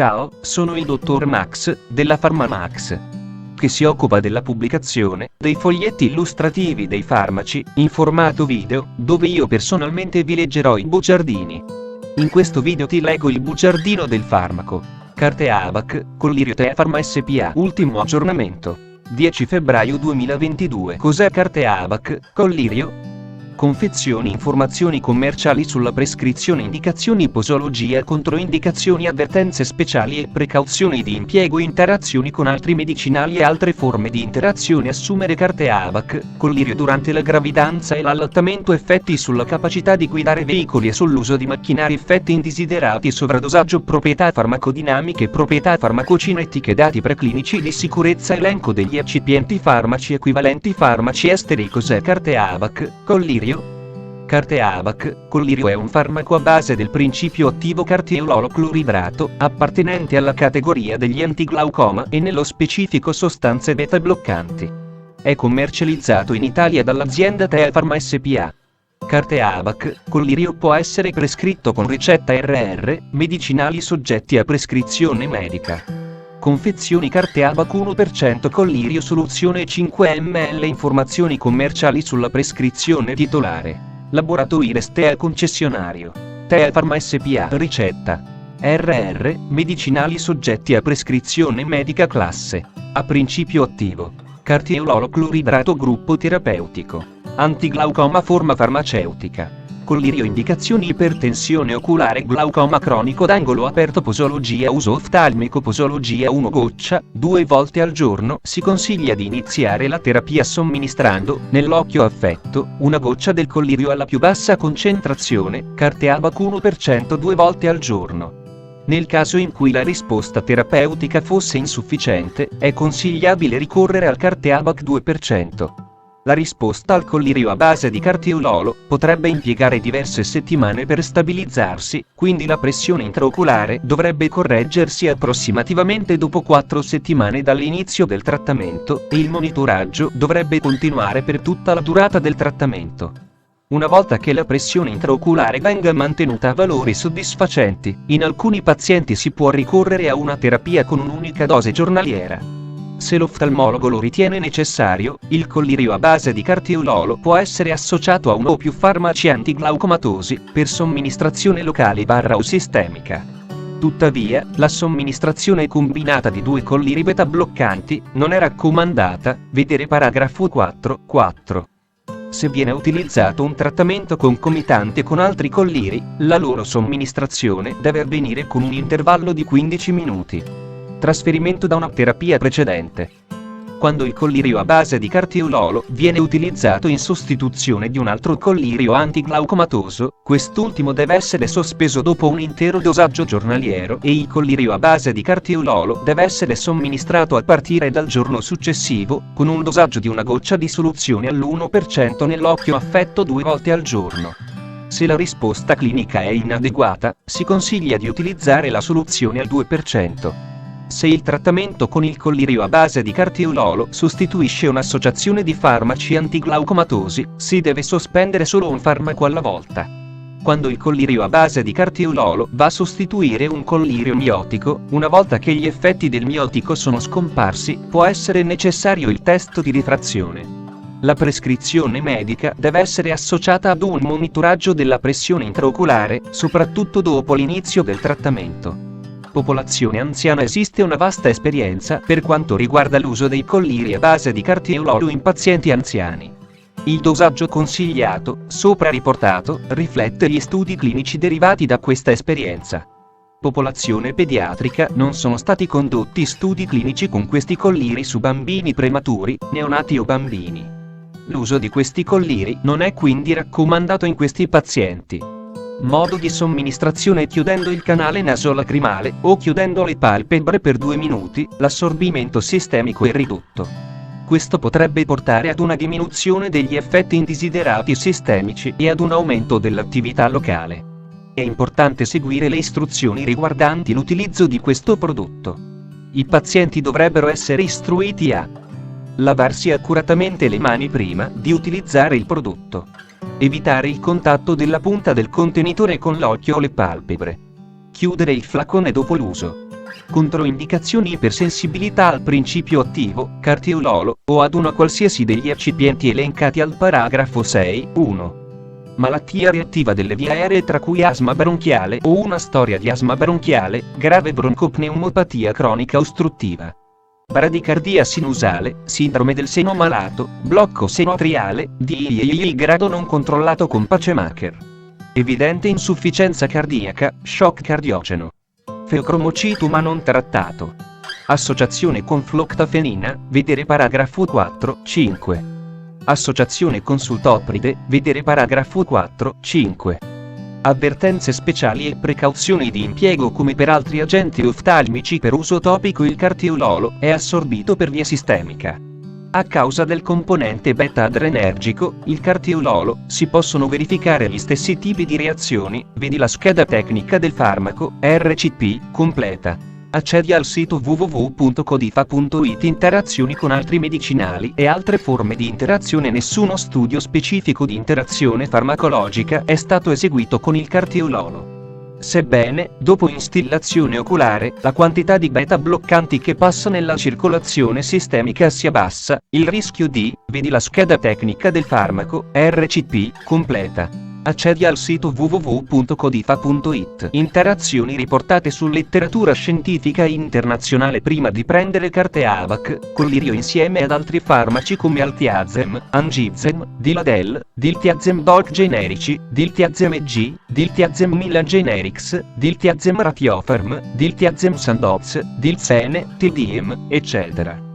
Ciao, sono il dottor Max, della PharmaMax, che si occupa della pubblicazione dei foglietti illustrativi dei farmaci, in formato video, dove io personalmente vi leggerò i bugiardini. In questo video ti leggo il bugiardino del farmaco. Carte AVAC, Collirio Pharma SpA. Ultimo aggiornamento. 10 febbraio 2022. Cos'è Carte AVAC, Collirio? Confezioni, informazioni commerciali sulla prescrizione, indicazioni, posologia, controindicazioni, avvertenze speciali e precauzioni di impiego, interazioni con altri medicinali e altre forme di interazione. Assumere Carte AVAC, Collirio durante la gravidanza e l'allattamento, effetti sulla capacità di guidare veicoli e sull'uso di macchinari, effetti indesiderati, sovradosaggio, proprietà farmacodinamiche, proprietà farmacocinetiche, dati preclinici di sicurezza, elenco degli eccipienti, farmaci equivalenti, farmaci esteri. Cos'è Carte AVAC, Collirio? Carte AVAC, Collirio è un farmaco a base del principio attivo cartiololo-cloridrato, appartenente alla categoria degli antiglaucoma e nello specifico sostanze beta bloccanti. È commercializzato in Italia dall'azienda Pharma SpA. Carte AVAC, Collirio può essere prescritto con ricetta RR, medicinali soggetti a prescrizione medica. Confezioni Carte AVAC 1% Collirio soluzione 5 ml. Informazioni commerciali sulla prescrizione titolare. Laboratorio STEA concessionario. Pharma SpA. Ricetta RR, medicinali soggetti a prescrizione medica classe A. Principio attivo cartiololo-cloridrato, gruppo terapeutico, antiglaucoma, forma farmaceutica. Collirio, indicazioni: ipertensione oculare, glaucoma cronico d'angolo aperto, posologia uso oftalmico, posologia 1 goccia, 2 volte al giorno. Si consiglia di iniziare la terapia somministrando, nell'occhio affetto, una goccia del collirio alla più bassa concentrazione, Carte AVAC 1% 2 volte al giorno. Nel caso in cui la risposta terapeutica fosse insufficiente, è consigliabile ricorrere al Carte AVAC 2%. La risposta al collirio a base di cartiololo potrebbe impiegare diverse settimane per stabilizzarsi, quindi la pressione intraoculare dovrebbe correggersi approssimativamente dopo 4 settimane dall'inizio del trattamento, e il monitoraggio dovrebbe continuare per tutta la durata del trattamento. Una volta che la pressione intraoculare venga mantenuta a valori soddisfacenti, in alcuni pazienti si può ricorrere a una terapia con un'unica dose giornaliera. Se l'oftalmologo lo ritiene necessario, il collirio a base di cartiololo può essere associato a uno o più farmaci antiglaucomatosi, per somministrazione locale o sistemica. Tuttavia, la somministrazione combinata di 2 colliri beta bloccanti non è raccomandata, vedere paragrafo 4.4. Se viene utilizzato un trattamento concomitante con altri colliri, la loro somministrazione deve avvenire con un intervallo di 15 minuti. Trasferimento da una terapia precedente. Quando il collirio a base di cartiololo viene utilizzato in sostituzione di un altro collirio antiglaucomatoso, quest'ultimo deve essere sospeso dopo un intero dosaggio giornaliero e il collirio a base di cartiololo deve essere somministrato a partire dal giorno successivo, con un dosaggio di una goccia di soluzione all'1% nell'occhio affetto 2 volte al giorno. Se la risposta clinica è inadeguata, si consiglia di utilizzare la soluzione al 2%. Se il trattamento con il collirio a base di cartiololo sostituisce un'associazione di farmaci antiglaucomatosi, si deve sospendere solo un farmaco alla volta. Quando il collirio a base di cartiololo va a sostituire un collirio miotico, una volta che gli effetti del miotico sono scomparsi, può essere necessario il test di rifrazione. La prescrizione medica deve essere associata ad un monitoraggio della pressione intraoculare, soprattutto dopo l'inizio del trattamento. Popolazione anziana. Esiste una vasta esperienza per quanto riguarda l'uso dei colliri a base di cartiololo in pazienti anziani. Il dosaggio consigliato, sopra riportato, riflette gli studi clinici derivati da questa esperienza. Popolazione pediatrica. Non sono stati condotti studi clinici con questi colliri su bambini prematuri, neonati o bambini. L'uso di questi colliri non è quindi raccomandato in questi pazienti. Modo di somministrazione: chiudendo il canale nasolacrimale o chiudendo le palpebre per 2 minuti, l'assorbimento sistemico è ridotto. Questo potrebbe portare ad una diminuzione degli effetti indesiderati sistemici e ad un aumento dell'attività locale. È importante seguire le istruzioni riguardanti l'utilizzo di questo prodotto. I pazienti dovrebbero essere istruiti a lavarsi accuratamente le mani prima di utilizzare il prodotto. Evitare il contatto della punta del contenitore con l'occhio o le palpebre. Chiudere il flacone dopo l'uso. Controindicazioni: ipersensibilità al principio attivo, carteololo, o ad una qualsiasi degli eccipienti elencati al paragrafo 6.1. Malattia reattiva delle vie aeree tra cui asma bronchiale o una storia di asma bronchiale, grave broncopneumopatia cronica ostruttiva. Bradicardia sinusale, sindrome del seno malato, blocco seno-atriale, di grado non controllato con pacemaker. Evidente insufficienza cardiaca, shock cardiogeno. Feocromocito ma non trattato. Associazione con floxafenina, vedere paragrafo 4.5. Associazione con sultopride, vedere paragrafo 4.5. Avvertenze speciali e precauzioni di impiego. Come per altri agenti oftalmici per uso topico, il carteololo è assorbito per via sistemica. A causa del componente beta-adrenergico, il carteololo, si possono verificare gli stessi tipi di reazioni, vedi la scheda tecnica del farmaco, RCP, completa. Accedi al sito www.codifa.it. Interazioni con altri medicinali e altre forme di interazione. Nessuno studio specifico di interazione farmacologica è stato eseguito con il carteololo. Sebbene, dopo instillazione oculare, la quantità di beta bloccanti che passa nella circolazione sistemica si abbassa, il rischio di, vedi la scheda tecnica del farmaco, RCP, completa. Accedi al sito www.codifa.it. Interazioni riportate su letteratura scientifica internazionale. Prima di prendere Carteavac, collirio insieme ad altri farmaci come Altiazem, Angivzem, Diladel, Diltiazem Doc generici, Diltiazem EG, Diltiazem Milan Generics, Diltiazem Ratiofarm, Diltiazem Sandoz, Dilzene, Tildiem, eccetera.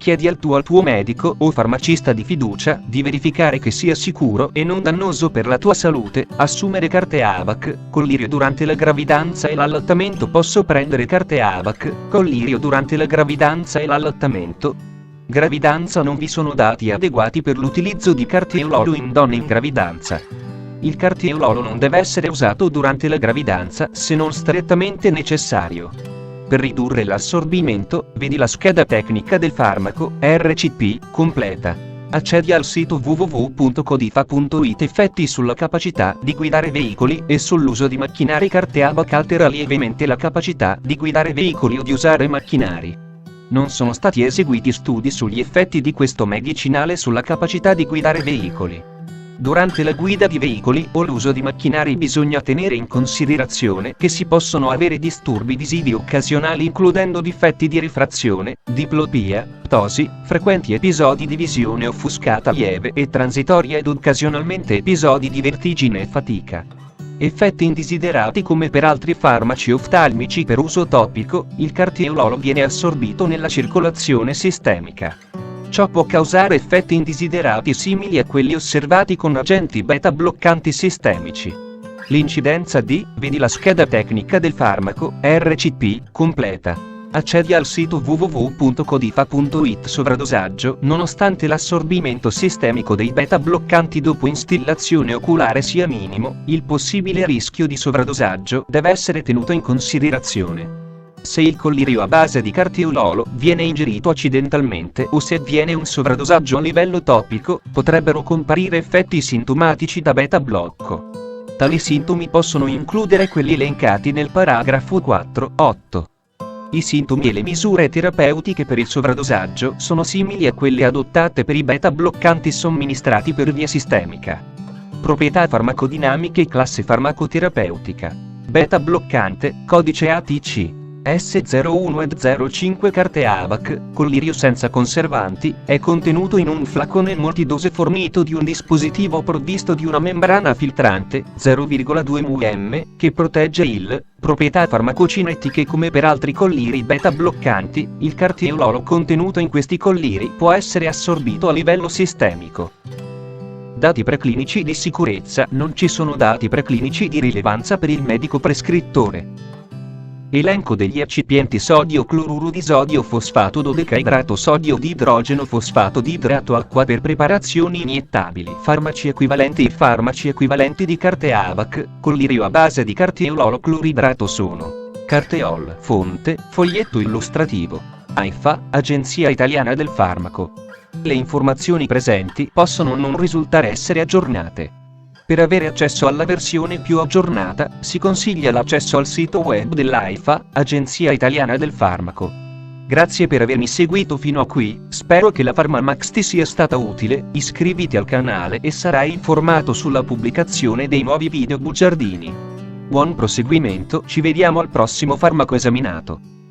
Chiedi al tuo medico o farmacista di fiducia di verificare che sia sicuro e non dannoso per la tua salute assumere Carteavac, collirio durante la gravidanza e l'allattamento. Posso prendere Carteavac, collirio durante la gravidanza e l'allattamento? Gravidanza: non vi sono dati adeguati per l'utilizzo di carteololo in donne in gravidanza. Il carteololo non deve essere usato durante la gravidanza se non strettamente necessario. Per ridurre l'assorbimento, vedi la scheda tecnica del farmaco, RCP, completa. Accedi al sito www.codifa.it. Effetti sulla capacità di guidare veicoli e sull'uso di macchinari. Carteavac altera lievemente la capacità di guidare veicoli o di usare macchinari. Non sono stati eseguiti studi sugli effetti di questo medicinale sulla capacità di guidare veicoli. Durante la guida di veicoli o l'uso di macchinari bisogna tenere in considerazione che si possono avere disturbi visivi occasionali, includendo difetti di rifrazione, diplopia, ptosi, frequenti episodi di visione offuscata lieve e transitoria ed occasionalmente episodi di vertigine e fatica. Effetti indesiderati. Come per altri farmaci oftalmici per uso topico, il carteololo viene assorbito nella circolazione sistemica. Ciò può causare effetti indesiderati simili a quelli osservati con agenti beta bloccanti sistemici. L'incidenza di, vedi la scheda tecnica del farmaco, RCP, completa. Accedi al sito www.codifa.it. Sovradosaggio: nonostante l'assorbimento sistemico dei beta bloccanti dopo instillazione oculare sia minimo, il possibile rischio di sovradosaggio deve essere tenuto in considerazione. Se il collirio a base di carteololo viene ingerito accidentalmente o se avviene un sovradosaggio a livello topico, potrebbero comparire effetti sintomatici da beta blocco. Tali sintomi possono includere quelli elencati nel paragrafo 4.8. I sintomi e le misure terapeutiche per il sovradosaggio sono simili a quelle adottate per i beta bloccanti somministrati per via sistemica. Proprietà farmacodinamiche. Classe farmacoterapeutica. Beta bloccante, codice ATC. S01 ed 05. Carteavac, collirio senza conservanti, è contenuto in un flacone multidose fornito di un dispositivo provvisto di una membrana filtrante, 0,2 mm, che protegge il. Proprietà farmacocinetiche. Come per altri colliri beta bloccanti, il carteololo contenuto in questi colliri può essere assorbito a livello sistemico. Dati preclinici di sicurezza. Non ci sono dati preclinici di rilevanza per il medico prescrittore. Elenco degli eccipienti: sodio cloruro di sodio fosfato dodecaidrato sodio di idrogeno fosfato di idrato acqua per preparazioni iniettabili. Farmaci equivalenti. I farmaci equivalenti di Carteavac, collirio a base di carteololo cloridrato sono: Carteol. Fonte, foglietto illustrativo. AIFA, Agenzia Italiana del Farmaco. Le informazioni presenti possono non risultare essere aggiornate. Per avere accesso alla versione più aggiornata, si consiglia l'accesso al sito web dell'AIFA, Agenzia Italiana del Farmaco. Grazie per avermi seguito fino a qui, spero che la PharmaMax ti sia stata utile, iscriviti al canale e sarai informato sulla pubblicazione dei nuovi video bugiardini. Buon proseguimento, ci vediamo al prossimo farmaco esaminato.